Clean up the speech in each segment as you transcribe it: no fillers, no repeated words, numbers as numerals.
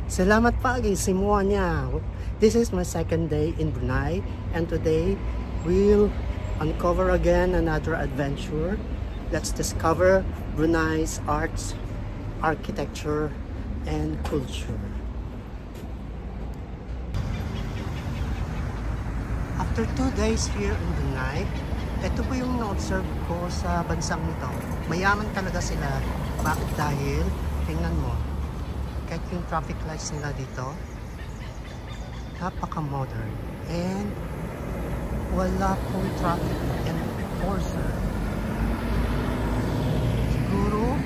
Selamat pagi semuanya. This is my second day in Brunei, and today we'll uncover again another adventure. Let's discover Brunei's arts, architecture, and culture. After 2 days here in Brunei, ito po yung na-observe ko sa bansang ito. Mayaman talaga sila. Bakit? Dahil, tingnan mo, kahit yung traffic lights nila dito, napaka-modern. And wala pong traffic enforcer. Siguro,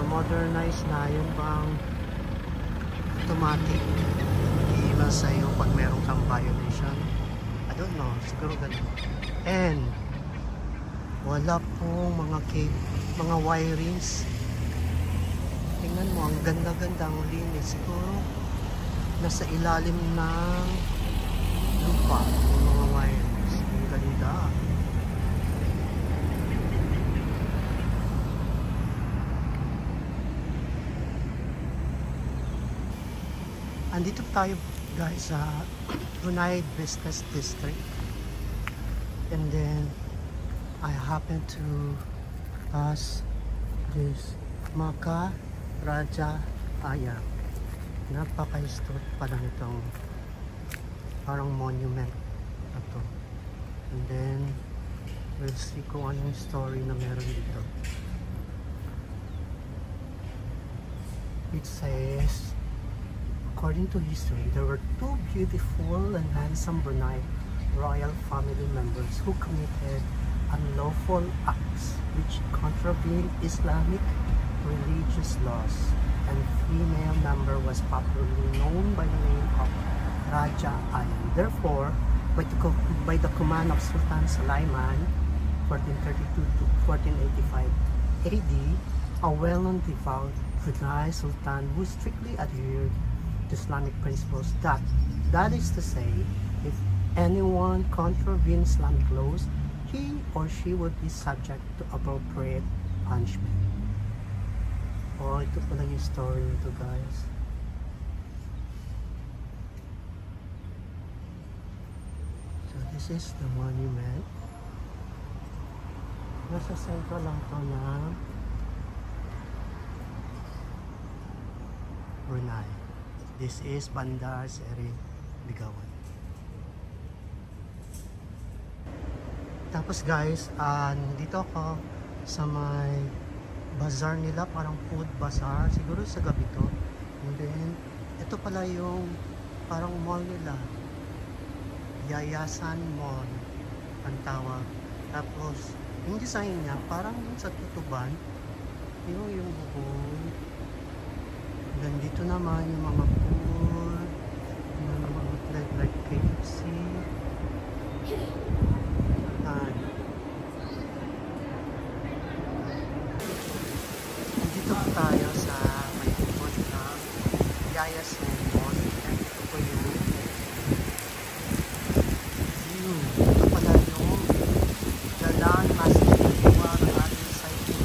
modernize na yun bang automatic. Iiwan sa'yo pag meron kang violation. I don't know, siguro ganun. And wala pong mga wirings. Tingnan mo, ang ganda-ganda, ang linis. Siguro nasa ilalim ng lupa yung mga wirings. Ang ganda. Andito tayo guys sa Brunei Business District, and then I happen to pass this Maka Raja Ayam. Napaka-historic pa lang itong parang monument na to. And then we'll see kung anong story na meron dito. It says, according to history, there were two beautiful and handsome Brunei royal family members who committed unlawful acts which contravened Islamic religious laws, and female member was popularly known by the name of Raja Ayam. Therefore, by the command of Sultan Sulaiman, 1432 to 1485 AD, a well-known devout Brunei Sultan who strictly adhered to Islamic principles, that is to say, if anyone contravenes Islamic laws, he or she would be subject to appropriate punishment. Oh, ito pala yung story nito guys. So this is the monument. Nasa sentro lang to ng Brunei. This is Bandar Seri Begawan. Tapos guys, dito ako sa may bazaar nila, parang food bazaar, siguro sa gabi to. And then, ito pala yung parang mall nila, Yayasan Mall ang tawag. Tapos, yung design niya, parang sa tutuban, yung bukod. And dito naman yung mga food, yung mga outlet like KFC. Dito tayo sa may bukod ng Yayasan Mall. And ito po yung ito pala yung Jalan Masjid Dua ng ating site.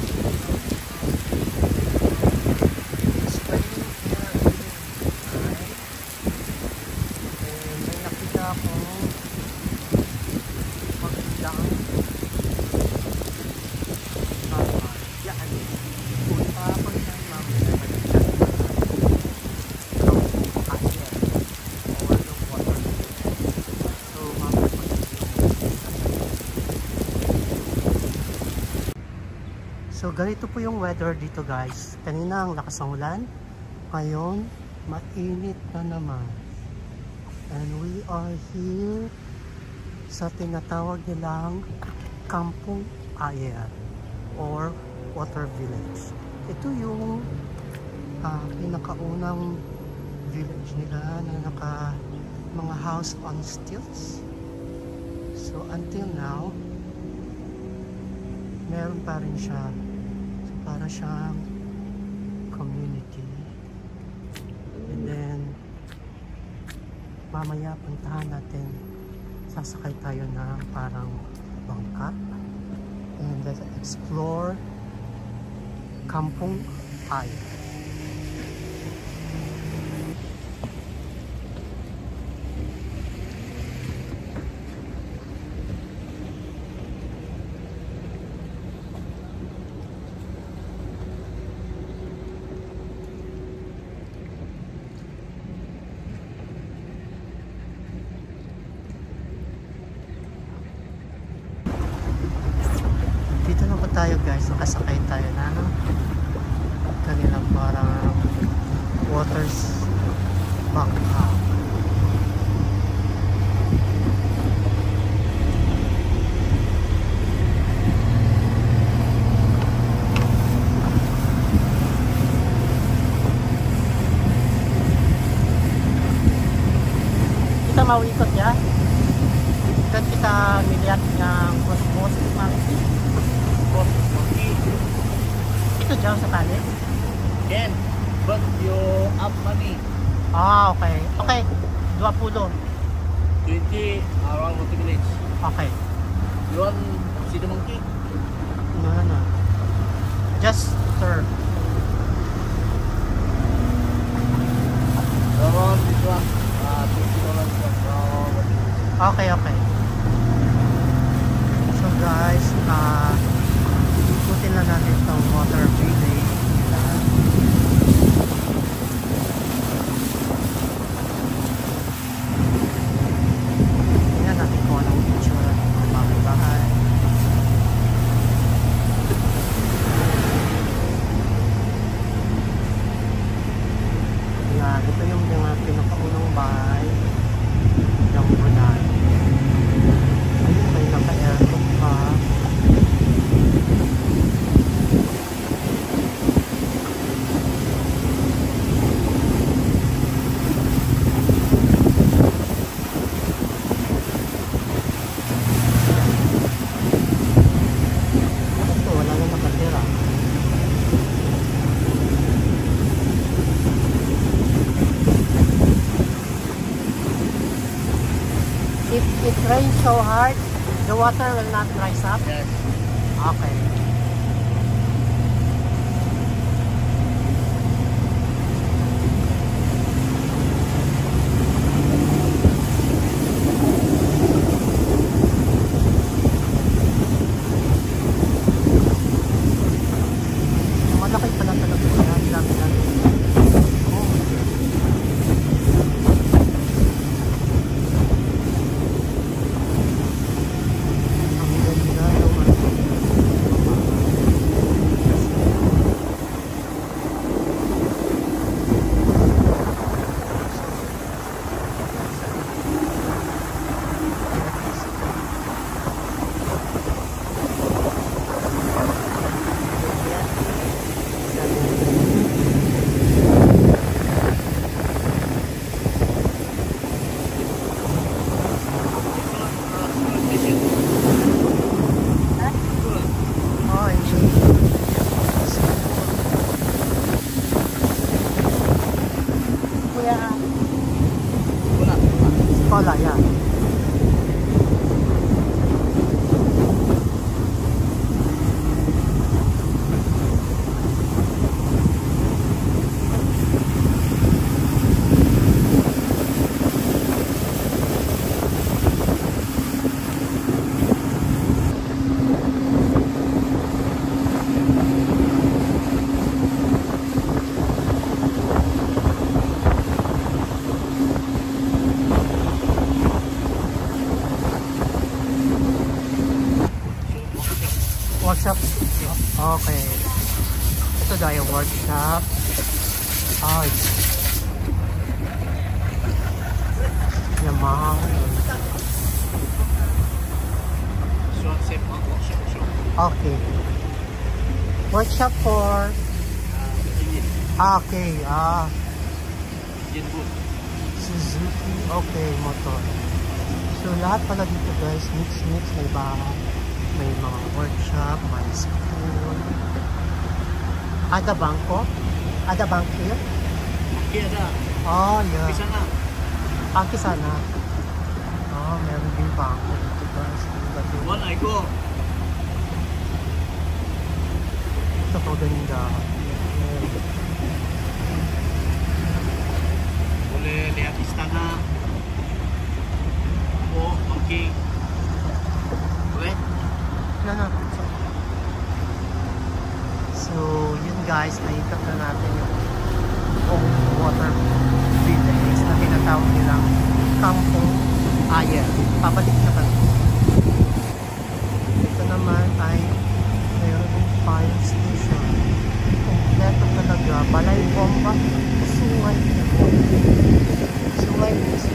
So ganito po yung weather dito guys. Kanina ang lakas ng ulan, ngayon mainit na naman. And we are here sa tinatawag nilang Kampung Ayer or Water Village. Ito yung pinakaunang village nila na mga house on stilts. So until now, meron pa rin siya. So para siyang community. And then mamaya puntahan natin, sasakay tayo na parang bangka, and let's explore Kampung Ayer. waters back up. Kita mau ikut ya, kan kita melihat yang Moses Monkey. Moses Monkey. Itu jauh sekali. Can, but you have money. Ah, okay. Okay, 20. 20 around the village. Okay. You want see the monkey? No, no, no. Just sir. Around this one. $20 around the village. Okay, okay. So guys, ikutin na natin itong water village nila. Tingnan natin kung anong itsura ng mga bahay-bahay. Yan, ito yung mga pinakaunang bahay ng Brunei. Ayun, may naka-aircon pa. Ito, wala na nakatira. If it rains so hard, the water will not rise up? Yes. Okay. Malaki pala talaga siya. Dami-dami. Oh. Ang ganda ng oh, Kuya, sekolah ya. Workshop. Okay. Ito daw yung workshop. Oh, Yamaha. So, safe workshop. Okay. Workshop for... Engine. Okay. Engine boot. Suzuki. Okay, motor. So, lahat pala dito guys, mix. May bahay. May mga workshop, may school. Ada bangko? Ada bangkir? Monkey ada. Oh, yeah. Bisa na. Pangki sana. Oh, meron din bangko dito guys. Ang ganda. One I go. Ito po ganda. Okay. Boleh lihat istana. Oh, monkey. Boleh? No. So, yun guys, naikot na natin yung water village na tinatawag nilang Kampung Ayer. Pabalik na kami. Ito naman ay mayroon yung fire station. Kompleto talaga. Balay bomba. So, why we are so why this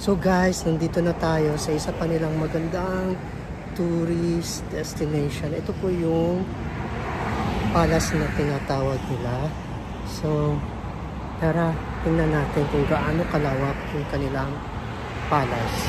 So guys, nandito na tayo sa isa pa nilang magandang tourist destination. Ito po yung palace na tinatawag nila. So, tara, tingnan natin kung gaano kalawak yung kanilang palace.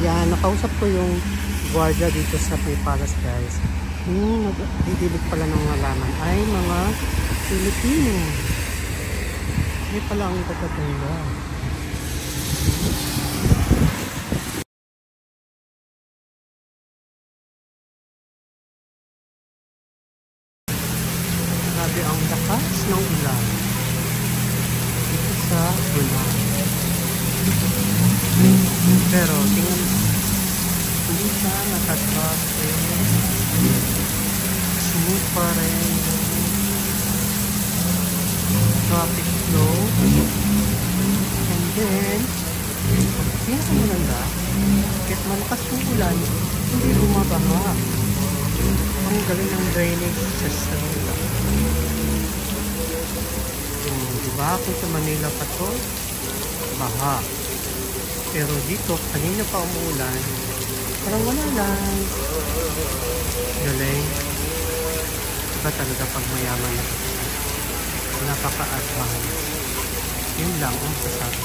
Yan, nakausap ko yung guardia dito sa Palace guys. Nagdidilig pala ng halaman ay mga Pilipino. Hindi pala ang taga-tunda. Grabe ang lakas ng ulan dito sa Brunei. Pero tingnan mo, hindi siya nakatraffic, smooth pa rin traffic flow. And then pinakamaganda, kahit malakas yung ulan, hindi bumabaha. Ang galing ng drainage system nila. Diba kung sa Manila pa to, baha. Pero dito, kanina pa umuulan, parang wala lang. Galing. Iba talaga pag mayaman na ito. Napaka-advance. Yun lang ang sasabi.